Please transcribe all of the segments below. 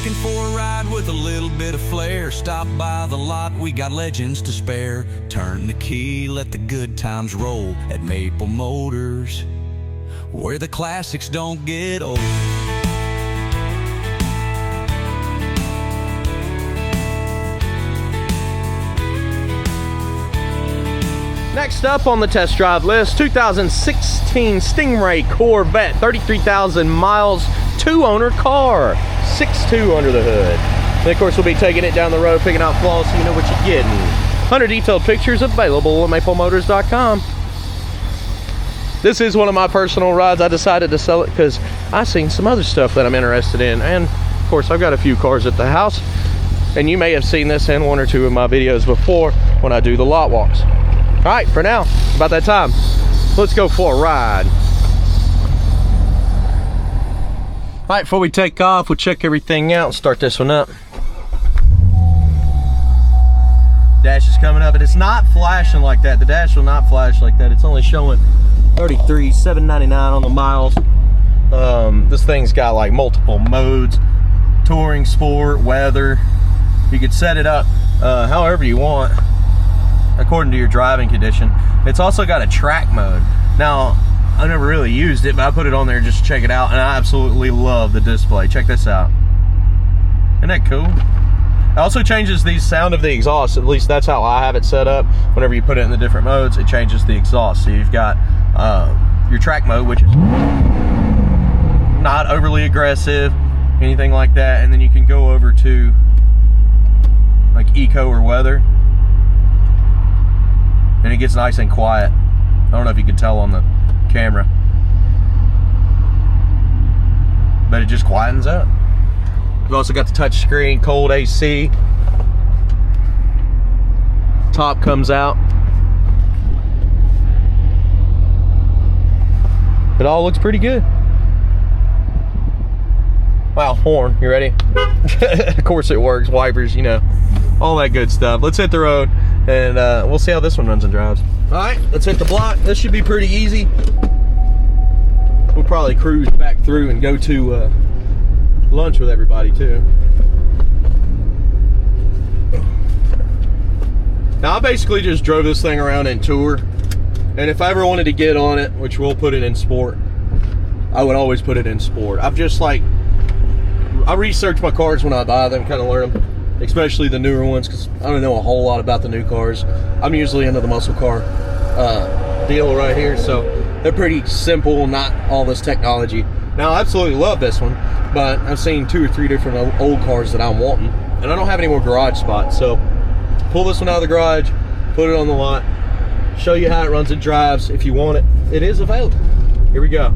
looking for a ride with a little bit of flair, stop by the lot, we got legends to spare. Turn the key, let the good times roll at Maple Motors, where the classics don't get old. Next up on the test drive list, 2016 Stingray Corvette, 33,000 miles, two-owner car, 6.2 under the hood. And of course, we'll be taking it down the road, picking out flaws so you know what you're getting. 100 detailed pictures available at maplemotors.com. This is one of my personal rides. I decided to sell it because I've seen some other stuff that I'm interested in. And of course, I've got a few cars at the house. And you may have seen this in one or two of my videos before when I do the lot walks. All right, for now, about that time, let's go for a ride. All right, before we take off, we'll check everything out and start this one up. Dash is coming up, and it's not flashing like that. The dash will not flash like that. It's only showing 33,799 on the miles. This thing's got like multiple modes: touring, sport, weather. You could set it up however you want, according to your driving condition. It's also got a track mode. Now, I never really used it, but I put it on there just to check it out, and I absolutely love the display. Check this out. Isn't that cool? It also changes the sound of the exhaust. At least that's how I have it set up. Whenever you put it in the different modes, it changes the exhaust. So you've got your track mode, which is not overly aggressive, anything like that, and then you can go over to like eco or weather, and it gets nice and quiet. I don't know if you can tell on the camera, but it just quietens up. We've also got the touch screen, cold AC. Top comes out. It all looks pretty good. Wow, horn, you ready? Of course it works, wipers, you know, all that good stuff. Let's hit the road, and we'll see how this one runs and drives. All right, let's hit the block. This should be pretty easy. We'll probably cruise back through and go to lunch with everybody too. Now, I basically just drove this thing around in tour, and if I ever wanted to get on it, which we'll put it in sport, I would always put it in sport. I've just like, I research my cars when I buy them, kind of learn them, especially the newer ones, because I don't know a whole lot about the new cars. I'm usually into the muscle car deal right here, so they're pretty simple, not all this technology. Now, I absolutely love this one, but I've seen 2 or 3 different old cars that I'm wanting, and I don't have any more garage spots, so pull this one out of the garage, put it on the lot, show you how it runs and drives. If you want it, it is available. Here we go.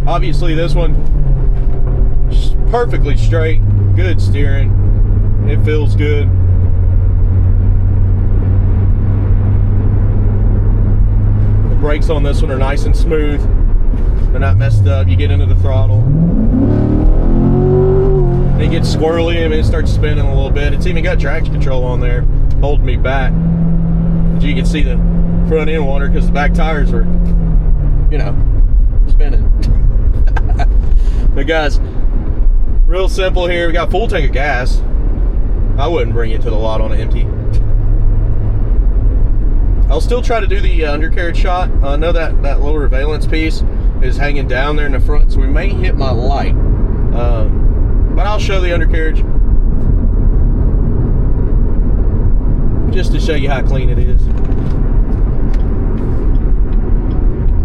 Obviously, this one is perfectly straight, good steering, it feels good. The brakes on this one are nice and smooth, they're not messed up. You get into the throttle, and it gets squirrely, and it starts spinning a little bit. It's even got traction control on there, holding me back. But you can see the front end water because the back tires are, you know, spinning. But guys, real simple here. We got full tank of gas. I wouldn't bring it to the lot on an empty. I'll still try to do the undercarriage shot. I know that lower valence piece is hanging down there in the front, so we may hit my light. But I'll show the undercarriage just to show you how clean it is.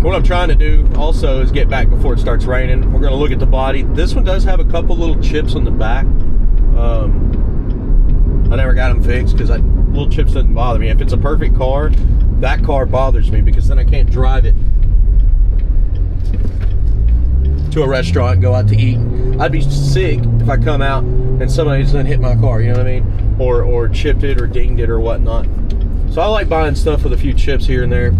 What I'm trying to do also is get back before it starts raining. We're going to look at the body. This one does have a couple little chips on the back. I never got them fixed because little chips doesn't bother me. If it's a perfect car, that car bothers me because then I can't drive it to a restaurant and go out to eat. I'd be sick if I come out and somebody's done hit my car, you know what I mean? Or chipped it or dinged it or whatnot. So I like buying stuff with a few chips here and there.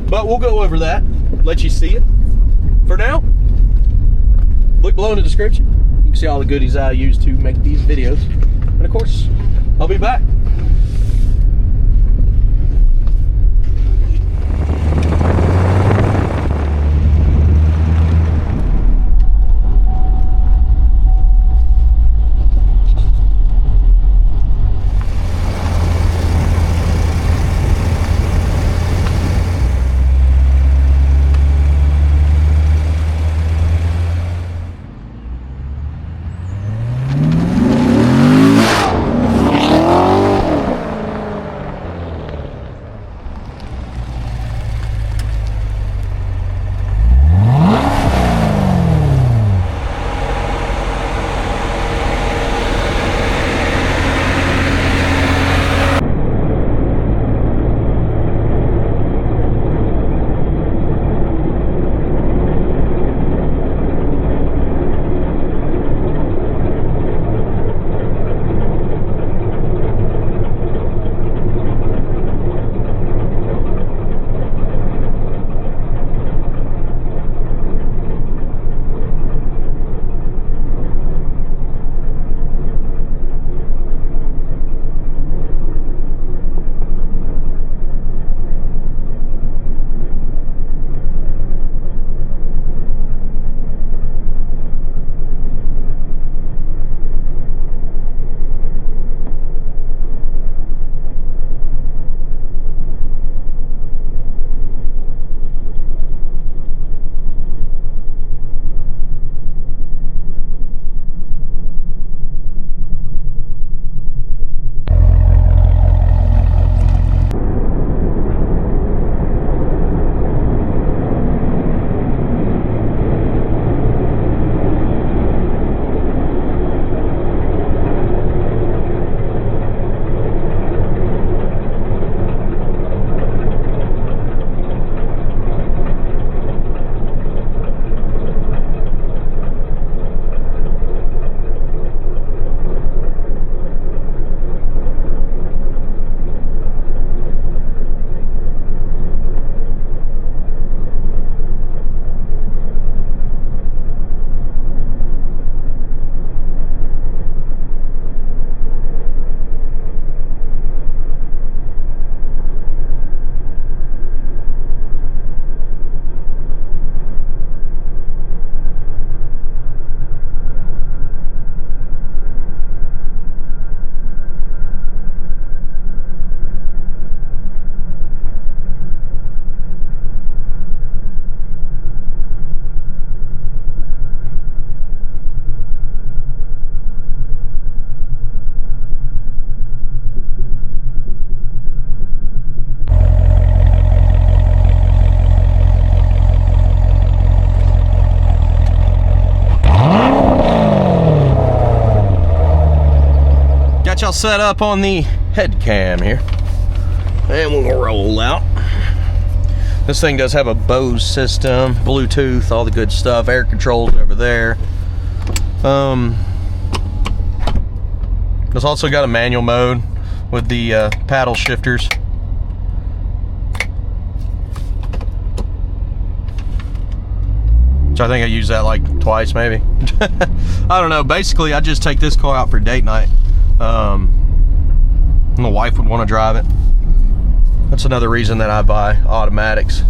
But we'll go over that, let you see it. For now, look below in the description. You can see all the goodies I use to make these videos. And of course, I'll be back. Got y'all set up on the head cam here. And we'll roll out. This thing does have a Bose system, Bluetooth, all the good stuff, air controls over there. It's also got a manual mode with the paddle shifters. Which I think I used that like twice maybe. I don't know, basically I just take this car out for date night. And the wife would want to drive it. That's another reason that I buy automatics.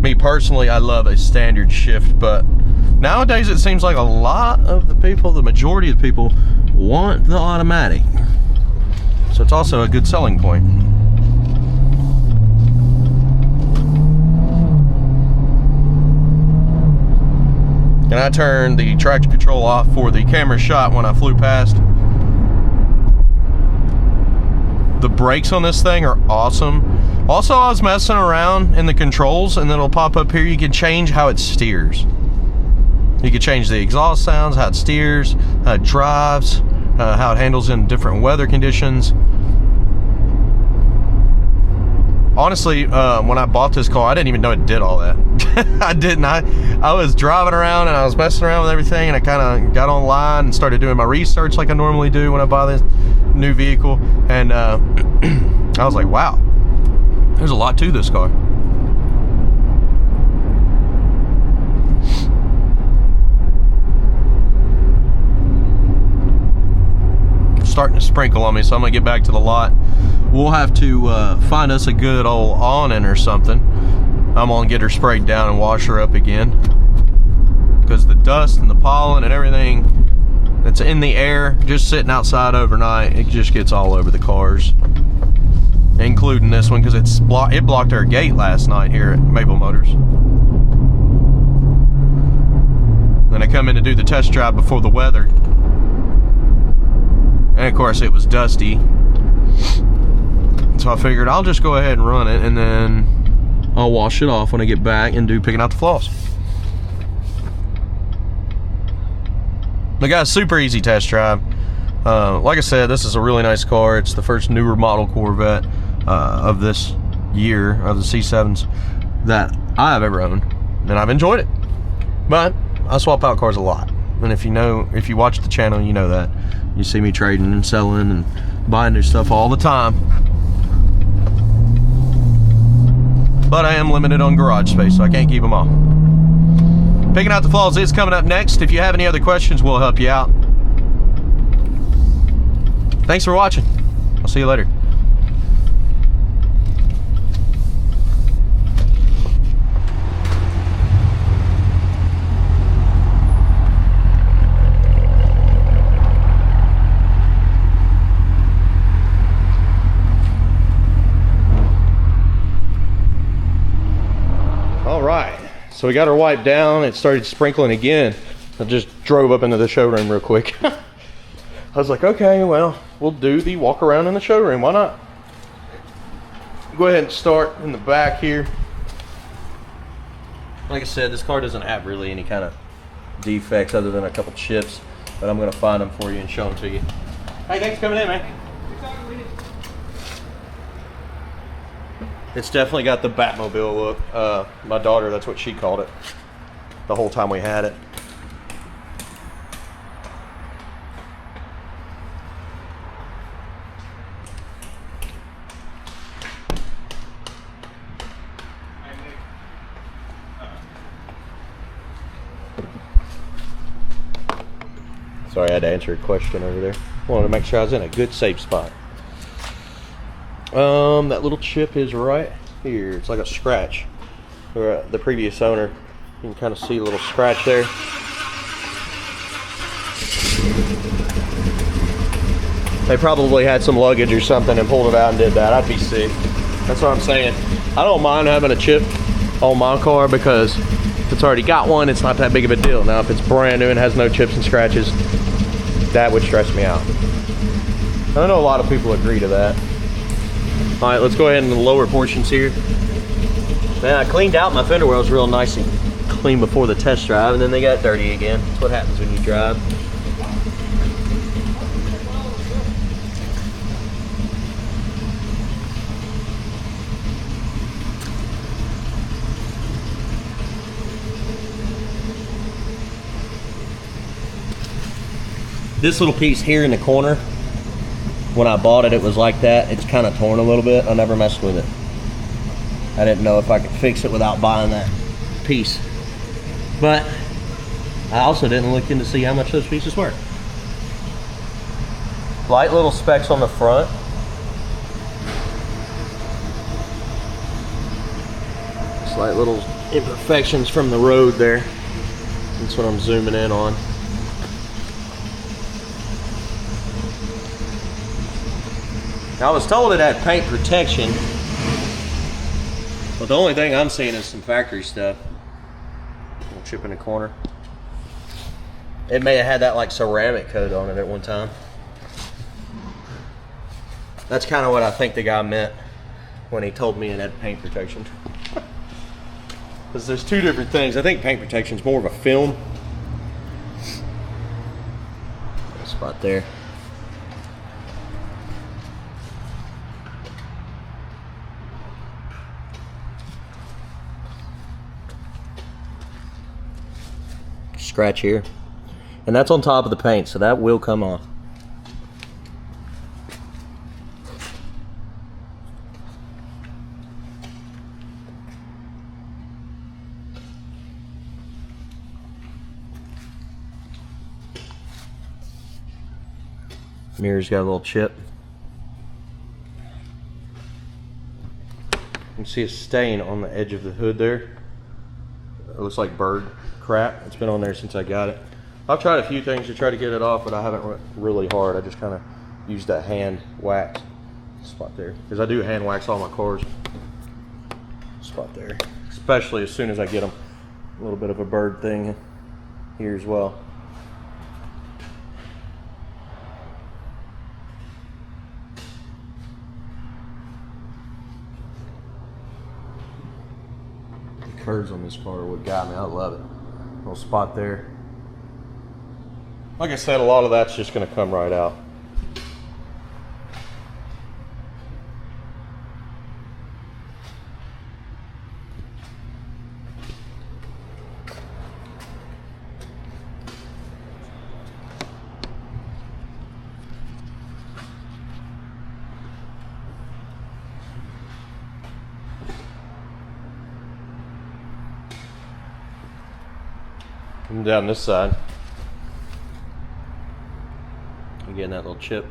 Me personally, I love a standard shift, but nowadays it seems like a lot of the people, the majority of the people, want the automatic. So it's also a good selling point. And I turned the traction control off for the camera shot when I flew past. The brakes on this thing are awesome. Also, I was messing around in the controls, and then it'll pop up here. You can change how it steers. You can change the exhaust sounds, how it steers, how it drives, how it handles in different weather conditions. Honestly, when I bought this car, I didn't even know it did all that. I didn't. I was driving around and I was messing around with everything, and I kind of got online and started doing my research like I normally do when I buy this new vehicle. And I was like, wow, there's a lot to this car. Starting to sprinkle on me, so I'm gonna get back to the lot. We'll have to find us a good old awning or something. I'm gonna get her sprayed down and wash her up again, because the dust and the pollen and everything that's in the air just sitting outside overnight, it just gets all over the cars, including this one, because it blocked our gate last night here at Maple Motors. Then I come in to do the test drive before the weather, and of course it was dusty, so I figured I'll just go ahead and run it, and then I'll wash it off when I get back and do picking out the flaws. But guys, super easy test drive. Like I said, this is a really nice car. It's the first newer model Corvette of this year, of the C7s, that I've ever owned, and I've enjoyed it. But I swap out cars a lot, and if you watch the channel, you know that. You see me trading and selling and buying new stuff all the time. But I am limited on garage space, so I can't keep them all. Picking out the flaws is coming up next. If you have any other questions, we'll help you out. Thanks for watching. I'll see you later. All right. So we got her wiped down. It started sprinkling again. I just drove up into the showroom real quick. I was like, okay, well, we'll do the walk around in the showroom. Why not? Go ahead and start in the back here. Like I said, this car doesn't have really any kind of defects other than a couple chips, but I'm going to find them for you and show them to you. Hey, thanks for coming in, man. It's definitely got the Batmobile look. My daughter, that's what she called it the whole time we had it. Sorry, I had to answer a question over there. Wanted to make sure I was in a good safe spot. That little chip is right here. It's like a scratch. The previous owner, you can kind of see a little scratch there. They probably had some luggage or something and pulled it out and did that. I'd be sick. That's what I'm saying. I don't mind having a chip on my car, because if it's already got one, it's not that big of a deal. Now, if it's brand new and has no chips and scratches, that would stress me out. I know a lot of people agree to that. All right, let's go ahead in the lower portions here. Man, I cleaned out my fender wells real nice and clean before the test drive, and then they got dirty again. That's what happens when you drive. This little piece here in the corner, when I bought it, it was like that. It's kind of torn a little bit. I never messed with it. I didn't know if I could fix it without buying that piece. But I also didn't look in to see how much those pieces were. Light little specks on the front. Slight little imperfections from the road there. That's what I'm zooming in on. Now, I was told it had paint protection, but the only thing I'm seeing is some factory stuff. Little chip in the corner. It may have had that like ceramic coat on it at one time. That's kind of what I think the guy meant when he told me it had paint protection. Because there's two different things. I think paint protection is more of a film. Spot there. Scratch here. And that's on top of the paint, so that will come off. Mirror's got a little chip. You can see a stain on the edge of the hood there. It looks like bird crap. It's been on there since I got it. I've tried a few things to try to get it off, but I haven't really hard. I just kind of used that hand wax spot there. Because I do hand wax all my cars. Spot there. Especially as soon as I get them. A little bit of a bird thing here as well. Curves on this car are what got me. I love it. Little spot there. Like I said, a lot of that's just going to come right out. And down this side, again, that little chip.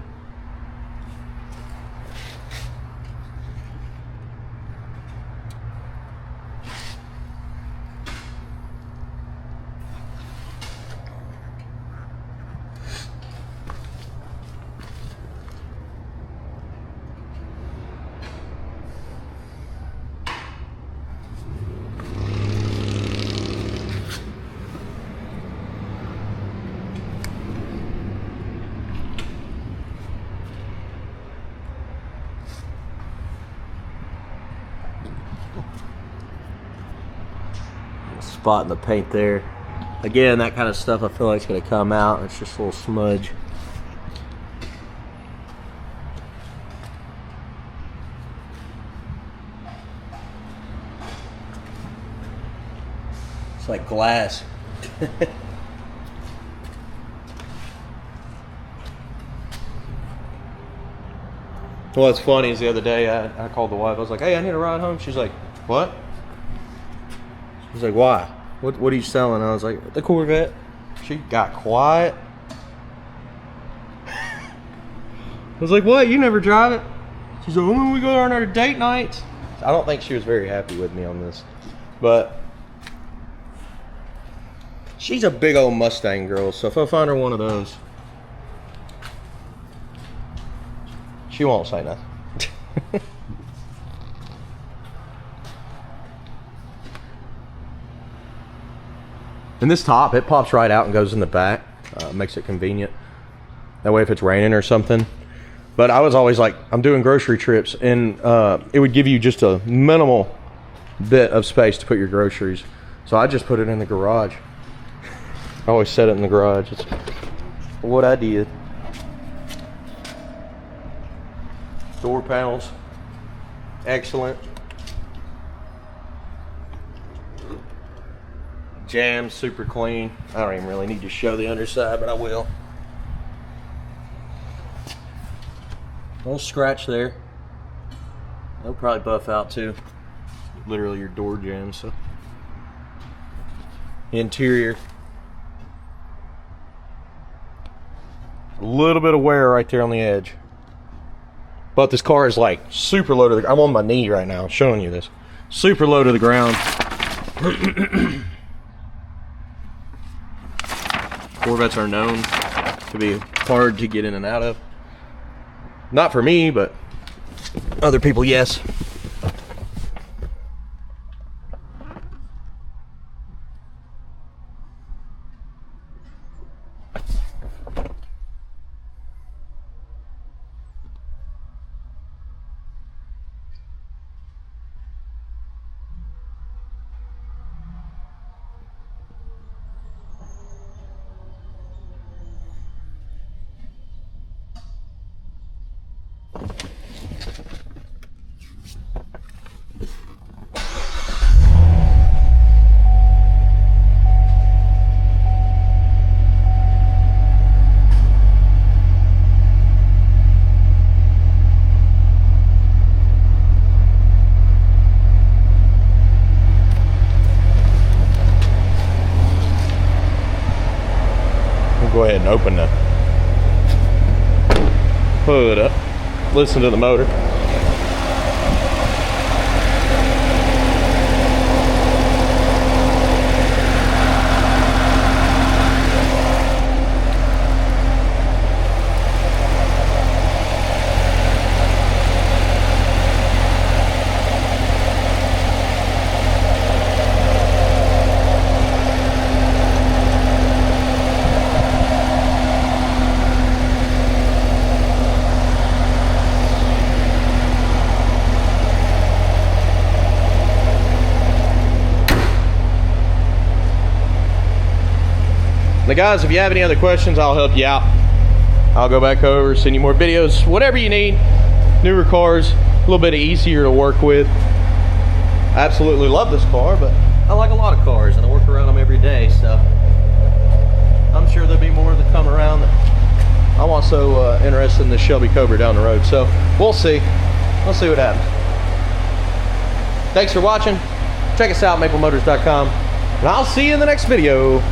Spot in the paint there. Again, that kind of stuff I feel like it's going to come out. It's just a little smudge. It's like glass. What's funny is the other day I called the wife. I was like, hey, I need a ride home. She's like, what? She's like, why? What are you selling? I was like, the Corvette. She got quiet. I was like, what? You never drive it? She's like, when we go on our date nights. I don't think she was very happy with me on this. But she's a big old Mustang girl, so if I find her one of those, she won't say nothing. And this top, it pops right out and goes in the back. Makes it convenient. That way if it's raining or something. But I was always like, I'm doing grocery trips, and it would give you just a minimal bit of space to put your groceries. So I just put it in the garage. I always set it in the garage. It's what I did. Door panels, excellent. Jams, super clean. I don't even really need to show the underside, but I will. Little scratch there. They'll probably buff out too. Literally your door jam. So interior, a little bit of wear right there on the edge. But this car is like super low to the. I'm on my knee right now, showing you this. Super low to the ground. Corvettes are known to be hard to get in and out of. Not for me, but other people, yes. Go ahead and open the hood up. Listen to the motor. Now guys, if you have any other questions, I'll help you out. I'll go back over, send you more videos, whatever you need. Newer cars, a little bit easier to work with. I absolutely love this car, but I like a lot of cars and I work around them every day, so I'm sure there'll be more that come around. I'm also interested in the Shelby Cobra down the road, so we'll see. We'll see what happens. Thanks for watching. Check us out, maplemotors.com, and I'll see you in the next video.